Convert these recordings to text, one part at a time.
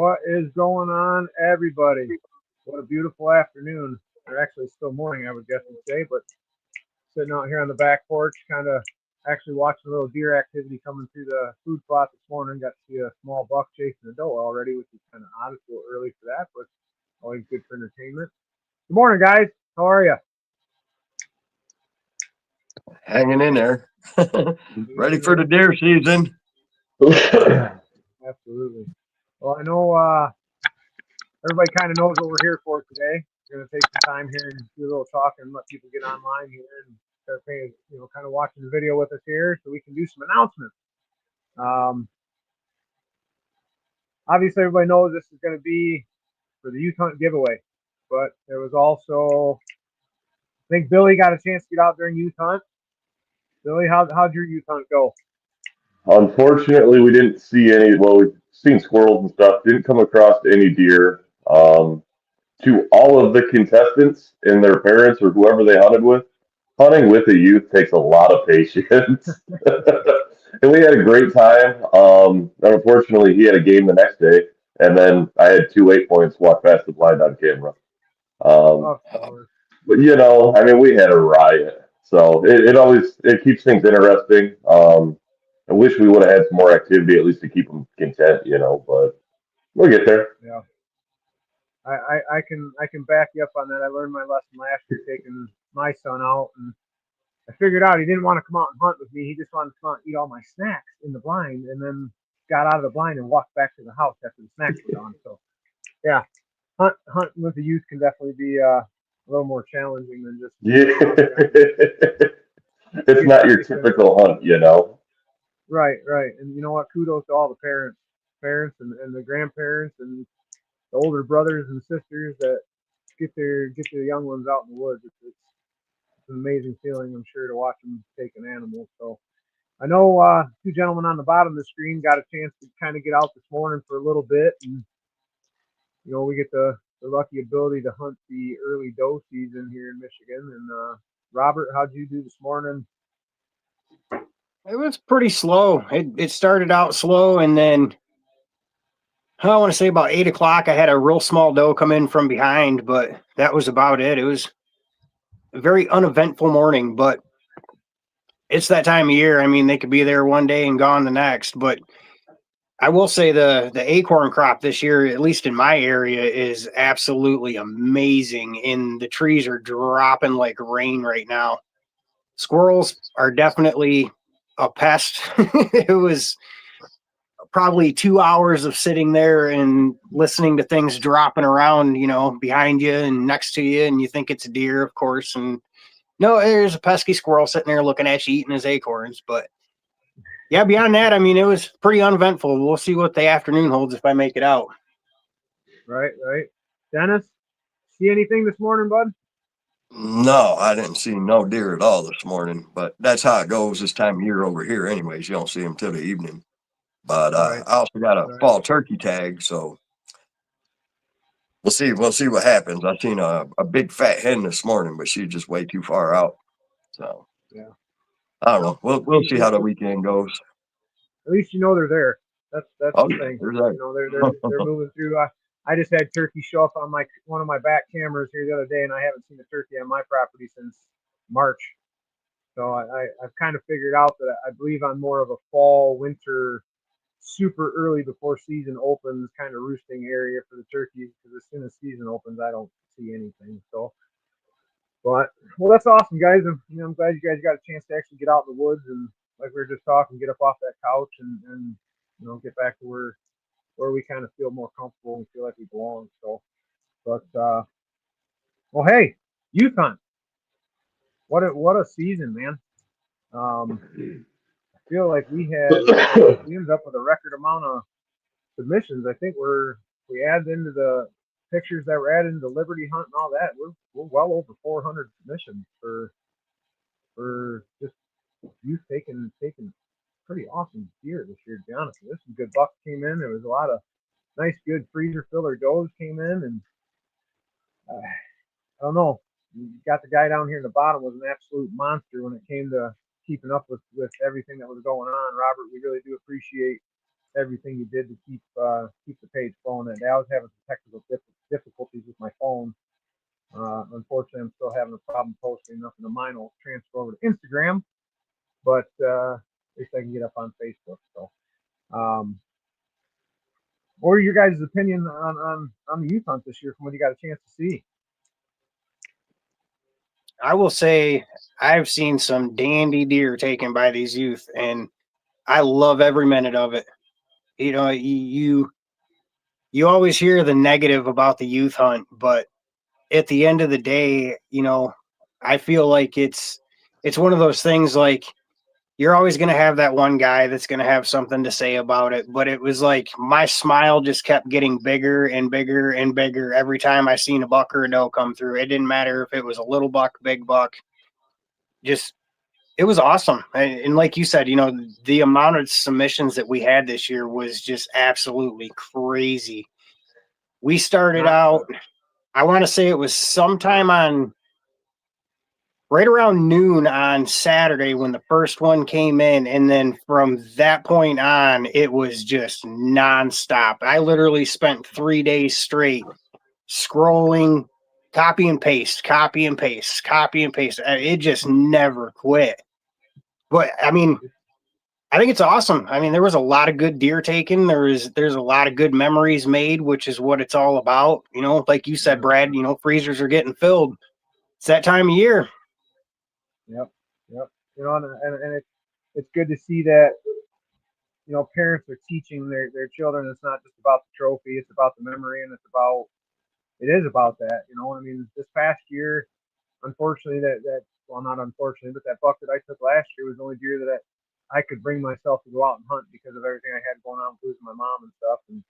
What is going on, everybody? What a beautiful afternoon. Or actually, still morning, I would guess you'd say, but sitting out here on the back porch, kind of actually watching a little deer activity coming through the food plot this morning. Got to see a small buck chasing a doe already, which is kind of odd. It's a little early for that, but always good for entertainment. Good morning, guys. How are you? Hanging in there. Ready for the deer season. Absolutely. Well, I know everybody kind of knows what we're here for today. We're going to take some time here and do a little talking and let people get online here and start paying, kind of watching the video with us here so we can do some announcements. Obviously, everybody knows this is going to be for the youth hunt giveaway, but there was also, I think Billy got a chance to get out during youth hunt. Billy, how'd your youth hunt go? Unfortunately, we didn't see any. Well, we've seen squirrels and stuff. Didn't come across any deer. To all of the contestants and their parents or whoever they hunted with, hunting with a youth takes a lot of patience. And we had a great time. Unfortunately, he had a game the next day, and then I had 2 8 points walk past the blind on camera. Um, but I mean, we had a riot. So it keeps things interesting. I wish we would have had some more activity, at least to keep them content, but we'll get there. Yeah. I can back you up on that. I learned my lesson last year taking my son out, and I figured out he didn't want to come out and hunt with me. He just wanted to come out and eat all my snacks in the blind, and then got out of the blind and walked back to the house after the snacks were gone. So, yeah, hunting with the youth can definitely be a little more challenging than just It's not your typical hunt, Right, and you know what? Kudos to all the parents and the grandparents and the older brothers and sisters that get their young ones out in the woods. It's an amazing feeling, I'm sure, to watch them take an animal. So I know two gentlemen on the bottom of the screen got a chance to kind of get out this morning for a little bit, and we get the lucky ability to hunt the early doe season here in Michigan. And Robert, how'd you do this morning? It was pretty slow. It started out slow, and then I want to say about 8 o'clock, I had a real small doe come in from behind, but that was about it. It was a very uneventful morning, but it's that time of year. I mean, they could be there one day and gone the next. But I will say the acorn crop this year, at least in my area, is absolutely amazing. And the trees are dropping like rain right now. Squirrels are definitely a pest. It was probably 2 hours of sitting there and listening to things dropping around, behind you and next to you, and you think it's a deer, of course, and no, there's a pesky squirrel sitting there looking at you eating his acorns. But yeah, beyond that, I mean, it was pretty uneventful. We'll see what the afternoon holds if I make it out. Right. Dennis, see anything this morning, bud? No, I didn't see no deer at all this morning, but that's how it goes this time of year over here anyways. You don't see them till the evening. But I also got a fall turkey tag, so we'll see what happens. I seen a big fat hen this morning, but she's just way too far out. So yeah, I don't know. We'll see how the weekend goes. At least they're there. That's the thing. They're moving through. I just had turkey show up on one of my back cameras here the other day, and I haven't seen a turkey on my property since March. So I've kind of figured out that I believe I'm more of a fall, winter, super early before season opens kind of roosting area for the turkeys, because as soon as season opens, I don't see anything. So, well, that's awesome, guys. I'm glad you guys got a chance to actually get out in the woods and, like we were just talking, get up off that couch and get back to where we kind of feel more comfortable and feel like we belong. So, but well, hey, youth hunt. What a season, man. I feel like we ended up with a record amount of submissions. I think we added into the pictures that were added into the Liberty hunt and all that. We're well over 400 submissions for just youth taking pretty awesome deer this year, to be honest. There's some good bucks came in. There was a lot of nice, good freezer filler does came in, and I don't know. You got the guy down here in the bottom was an absolute monster when it came to keeping up with everything that was going on. Robert, we really do appreciate everything you did to keep the page flowing. And I was having some technical difficulties with my phone. Unfortunately, I'm still having a problem posting nothing of mine. Will transfer over to Instagram, but at least I can get up on Facebook. So, what are your guys' opinion on the youth hunt this year from what you got a chance to see? I will say I've seen some dandy deer taken by these youth, and I love every minute of it. You know, you always hear the negative about the youth hunt, but at the end of the day, you know, I feel like it's one of those things like you're always going to have that one guy that's going to have something to say about it. But it was like my smile just kept getting bigger and bigger and bigger every time I seen a buck or a doe come through. It didn't matter if it was a little buck, big buck, just it was awesome. And like you said, you know, the amount of submissions that we had this year was just absolutely crazy. We started out, I want to say it was sometime on right around noon on Saturday when the first one came in. And then from that point on, it was just nonstop. I literally spent 3 days straight scrolling, copy and paste, copy and paste, copy and paste. It just never quit. But I mean, I think it's awesome. I mean, there was a lot of good deer taken. There's a lot of good memories made, which is what it's all about. You know, like you said, Brad, you know, freezers are getting filled. It's that time of year. Yep. You know, and it's good to see that, you know, parents are teaching their children. It's not just about the trophy. It's about the memory, and it is about that. You know, I mean, this past year, unfortunately, well, not unfortunately, but that buck that I took last year was the only deer that I could bring myself to go out and hunt because of everything I had going on with losing my mom and stuff. And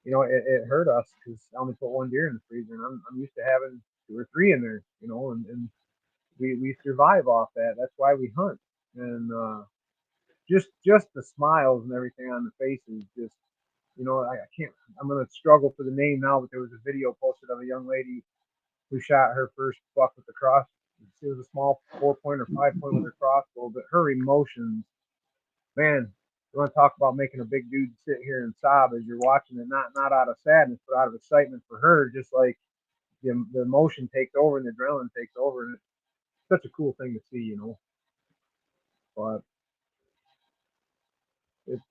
you know, it hurt us because I only put one deer in the freezer, and I'm used to having 2 or 3 in there. You know, and we survive off that. That's why we hunt. And just the smiles and everything on the faces, just, you know, I can't. I'm gonna struggle for the name now, but there was a video posted of a young lady who shot her first buck with the cross. It was a small 4-point or 5-point with her crossbow, but her emotions, man, you want to talk about making a big dude sit here and sob as you're watching it, not out of sadness, but out of excitement for her, just like the emotion takes over and the adrenaline takes over, and it's such a cool thing to see, you know. But it's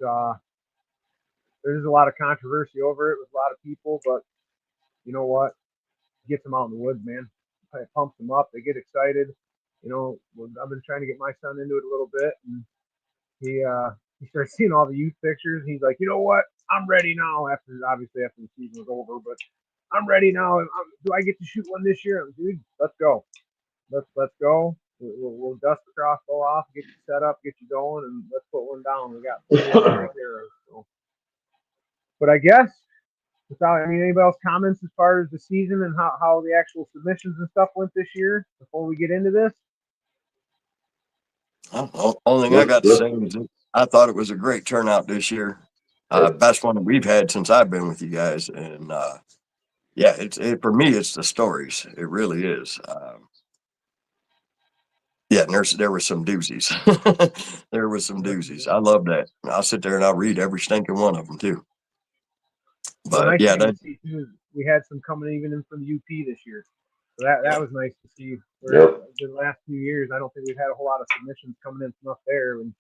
there's a lot of controversy over it with a lot of people, but you know what? It gets them out in the woods, man. It pumps them up. They get excited. You know, I've been trying to get my son into it a little bit, and he starts seeing all the youth pictures. And he's like, you know what? I'm ready now. After the season was over, but I'm ready now. Do I get to shoot one this year? Dude, let's go. Let's go. We'll dust the crossbow off, get you set up, get you going, and let's put one down. We got plenty to take care of. So. But I guess without anybody else comments as far as the season and how the actual submissions and stuff went this year before we get into this. Only thing I got to say is I thought it was a great turnout this year. Best one we've had since I've been with you guys. And yeah, for me, it's the stories. It really is. Yeah, and there were some doozies. There were some doozies. I love that. I'll sit there and I'll read every stinking one of them too. But nice yeah, we had some coming even in from the UP this year. So that was nice to see. The last few years, I don't think we've had a whole lot of submissions coming in from up there, and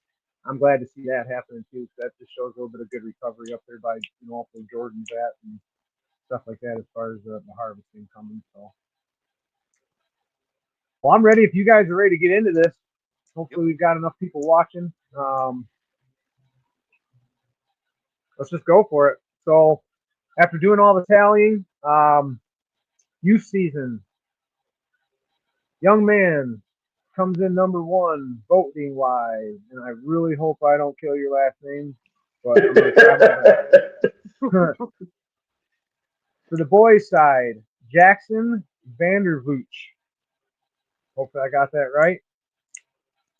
I'm glad to see that happening too. That just shows a little bit of good recovery up there by, you know, also Jordan's at and stuff like that as far as the harvesting coming. So, well, I'm ready. If you guys are ready to get into this, hopefully we've got enough people watching. Let's just go for it. So, after doing all the tallying, youth season, young man comes in number 1 voting wise, and I really hope I don't kill your last name, but I'm gonna try my best. For the boys' side, Jackson Vandervooch. Hopefully I got that right.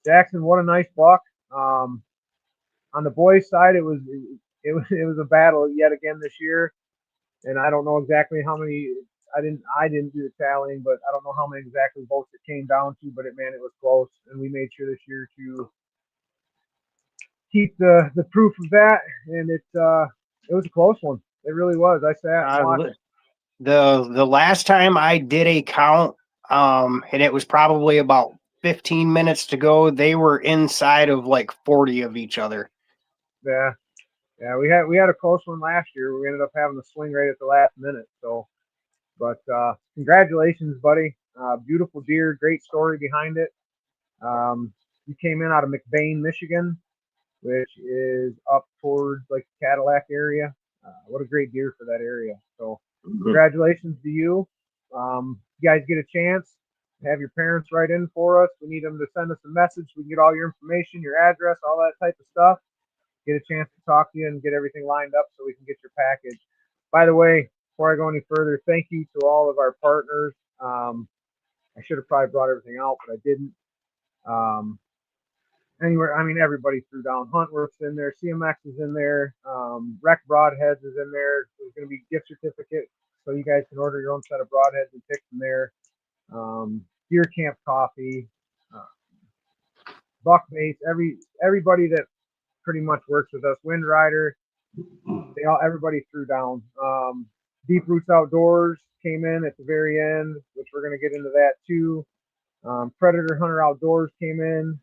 Jackson, what a nice buck. On the boys' side, it was a battle yet again this year, and I don't know exactly how many. I didn't do the tallying, but I don't know how many exactly votes it came down to. But it was close, and we made sure this year to keep the proof of that, and it was a close one. It really was. I sat and watched. The last time I did a count, and it was probably about 15 minutes to go, they were inside of like 40 of each other. Yeah. Yeah, we had a close one last year. We ended up having the swing right at the last minute. So, but congratulations, buddy. Beautiful deer, great story behind it. You came in out of McBain, Michigan, which is up towards like the Cadillac area. What a great deer for that area. So, congratulations to you. You guys get a chance, have your parents write in for us. We need them to send us a message. We can get all your information, your address, all that type of stuff. Get a chance to talk to you and get everything lined up so we can get your package. By the way, before I go any further, thank you to all of our partners. I should have probably brought everything out, but I didn't. Anywhere, I mean, everybody threw down. Huntworth's in there, CMX is in there, Rec Broadheads is in there. There's going to be gift certificate, so you guys can order your own set of broadheads and pick from there. Deer Camp Coffee, Buck Baits, everybody that pretty much works with us. Wind Rider, everybody threw down. Deep Roots Outdoors came in at the very end, which we're going to get into that too. Predator Hunter Outdoors came in.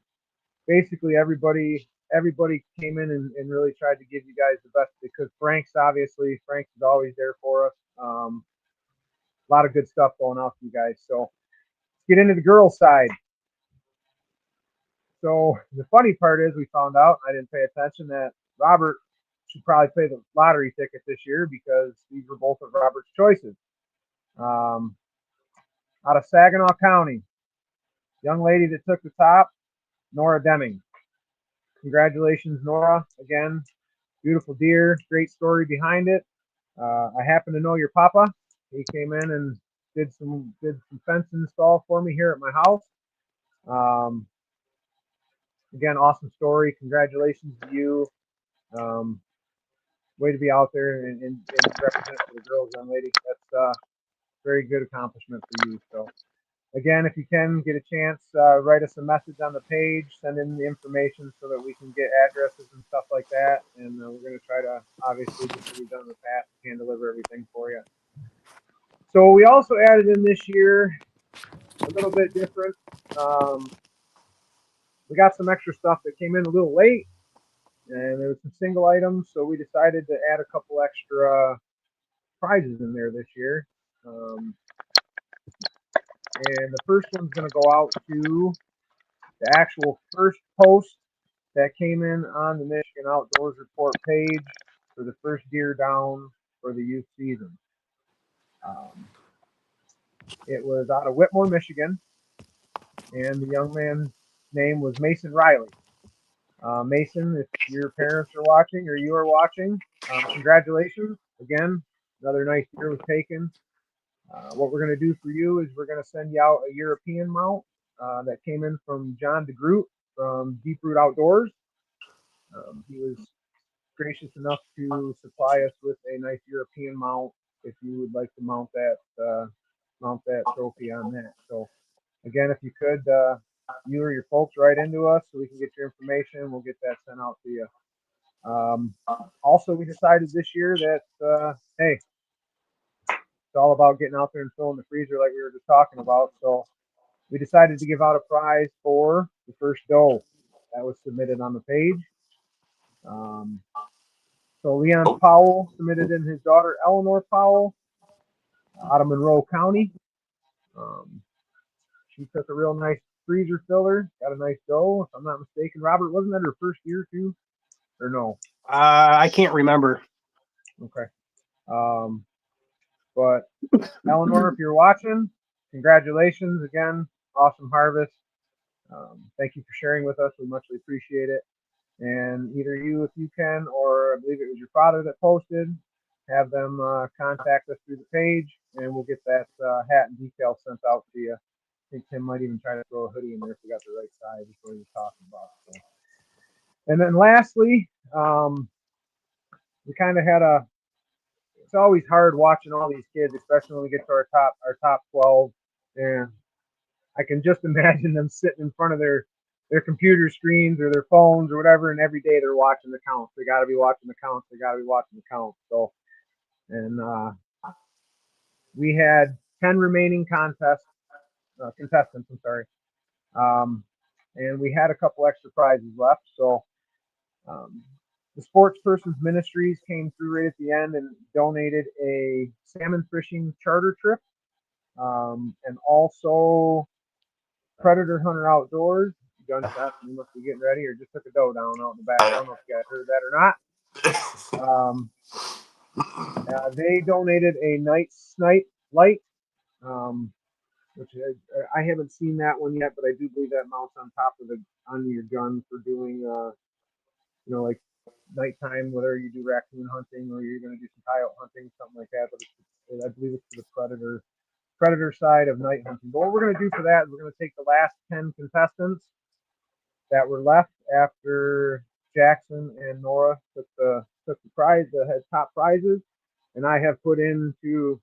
Basically, everybody came in and really tried to give you guys the best they could. Frank's is always there for us. A lot of good stuff going out to you guys. So let's get into the girls' side. So the funny part is we found out, I didn't pay attention, that Robert should probably pay the lottery ticket this year because these were both of Robert's choices. Out of Saginaw County, young lady that took the top, Nora Deming. Congratulations, Nora. Again, beautiful deer, great story behind it. I happen to know your papa. He came in and did some fence install for me here at my house. Again, awesome story. Congratulations to you. Way to be out there and represent for the girls, young lady. That's very good accomplishment for you. So, again, if you can get a chance, write us a message on the page, send in the information so that we can get addresses and stuff like that. And we're going to try to, obviously, just as we've done in the past, we can deliver everything for you. So we also added in this year a little bit different. We got some extra stuff that came in a little late, and there was some single items, so we decided to add a couple extra prizes in there this year. And the first one's going to go out to the actual first post that came in on the Michigan Outdoors Report page for the first deer down for the youth season. It was out of Whitmore, Michigan, and the young man's name was Mason Riley. Mason, if your parents are watching or you are watching, congratulations. Again, another nice deer was taken. What we're going to do for you is we're going to send you out a European mount that came in from John DeGroot from Deep Root Outdoors. He was gracious enough to supply us with a nice European mount if you would like to mount that trophy on that. So again, if you could, you or your folks write into us so we can get your information. We'll get that sent out to you. Also, we decided this year that, hey, it's all about getting out there and filling the freezer like we were just talking about. So we decided to give out a prize for the first doe that was submitted on the page. So Leon Powell submitted in his daughter Eleanor Powell out of Monroe County. She took a real nice freezer filler, got a nice doe, if I'm not mistaken. Robert, wasn't that her first year too? Or no? I can't remember. Okay. But Eleanor, if you're watching, congratulations again. Awesome harvest. Thank you for sharing with us. We muchly appreciate it. And either you, if you can, or I believe it was your father that posted, have them contact us through the page, and we'll get that hat and decal sent out to you. I think Tim might even try to throw a hoodie in there if we got the right size. That's what he was talking about. So. And then lastly, we kind of had it's always hard watching all these kids, especially when we get to our top 12. And I can just imagine them sitting in front of their their computer screens or their phones or whatever, and every day they're watching the counts. They got to be watching the counts. They got to be watching the counts. So, and we had 10 remaining contestants. I'm sorry. And we had a couple extra prizes left. So, the Sports Persons Ministries came through right at the end and donated a salmon fishing charter trip, and also Predator Hunter Outdoors. Gunshot, you must be getting ready, or just took a doe down out in the back. I don't know if you guys heard that or not. They donated a night snipe light, which I haven't seen that one yet, but I do believe that mounts on top of on your gun for doing, like nighttime, whether you do raccoon hunting or you're going to do some coyote hunting, something like that. But I believe it's for the predator side of night hunting. But what we're going to do for that is we're going to take the last 10 contestants that were left after Jackson and Nora took the prize, the top prizes, and I have put into.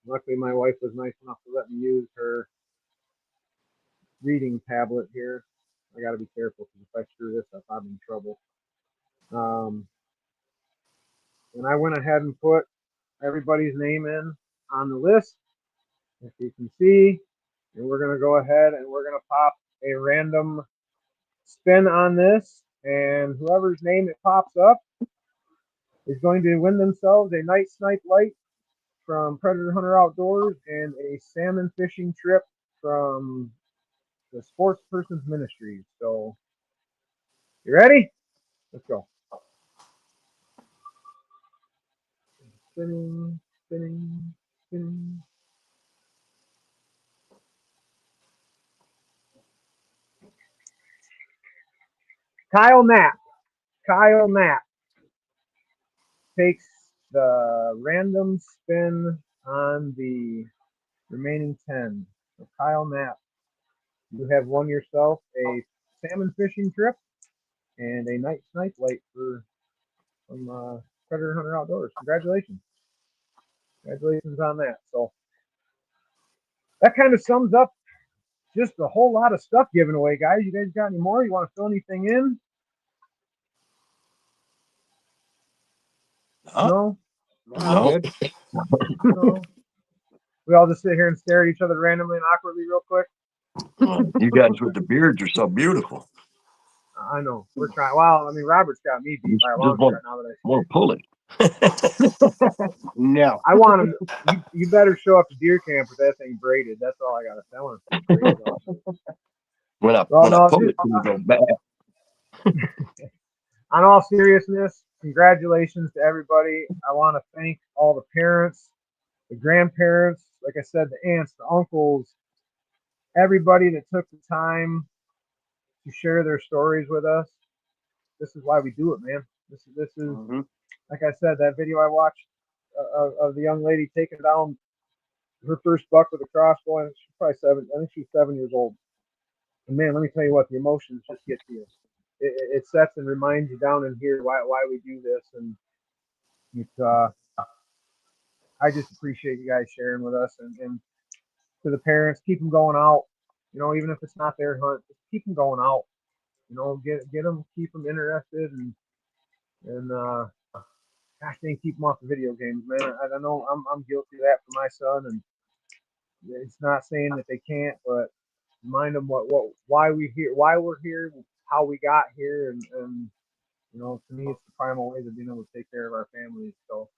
Luckily, my wife was nice enough to let me use her reading tablet here. I got to be careful because if I screw this up, I'm in trouble. And I went ahead and put everybody's name in on the list, if you can see, and we're going to go ahead and we're going to pop a random spin on this, and whoever's name it pops up is going to win themselves a night snipe light from Predator Hunter Outdoors and a salmon fishing trip from the Sports Persons Ministries. So, you ready? Let's go. Spinning, spinning, spinning. Kyle Knapp takes the random spin on the remaining 10. So Kyle Knapp, you have won yourself a salmon fishing trip and a night snipe light from Predator Hunter Outdoors. Congratulations. Congratulations on that. So that kind of sums up just a whole lot of stuff given away, guys. You guys got any more? You want to fill anything in? No? No. No? We all just sit here and stare at each other randomly and awkwardly real quick? You guys with the beards are so beautiful. I know. We're trying. Well, I mean, Robert's got me beat by a long shot now that I want to pull it. No. I want him. You better show up to deer camp with that thing braided. That's all I got to tell him. When I pull it, you go back. On all seriousness, congratulations to everybody. I want to thank all the parents, the grandparents, like I said, the aunts, the uncles, everybody that took the time to share their stories with us. This is why we do it, man. This is like I said, that video I watched of the young lady taking down her first buck with a crossbow, and she's probably 7. I think she's 7 years old. And man, let me tell you what, the emotions just get to you. It sets and reminds you down in here why we do this, and it's I just appreciate you guys sharing with us, and to the parents, keep them going out. Even if it's not their hunt, just keep them going out. Get them, keep them interested, and gosh dang, keep them off the video games, man. I know I'm guilty of that for my son, and it's not saying that they can't, but remind them why we're here, how we got here, and to me, it's the primal ways of being able to take care of our families. So,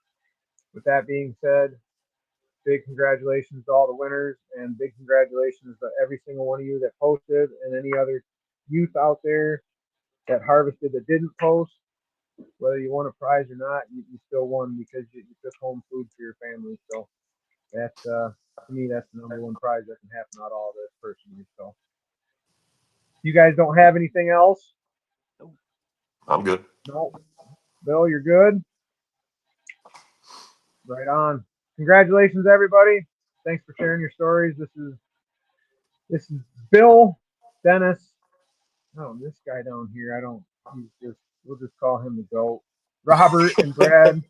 with that being said, big congratulations to all the winners, and big congratulations to every single one of you that posted, and any other youth out there that harvested that didn't post. Whether you won a prize or not, you still won because you took home food for your family. So that's to me, that's the number one prize that can happen out of all this personally. So you guys don't have anything else? I'm good. No. Bill, you're good? Right on. Congratulations, everybody. Thanks for sharing your stories. This is Bill, Dennis. Oh, this guy down here, we'll just call him the GOAT. Robert and Brad,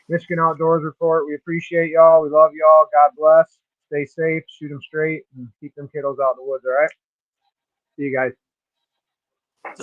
Michigan Outdoors Report. We appreciate y'all. We love y'all. God bless. Stay safe. Shoot them straight and keep them kiddos out in the woods. All right. See you guys.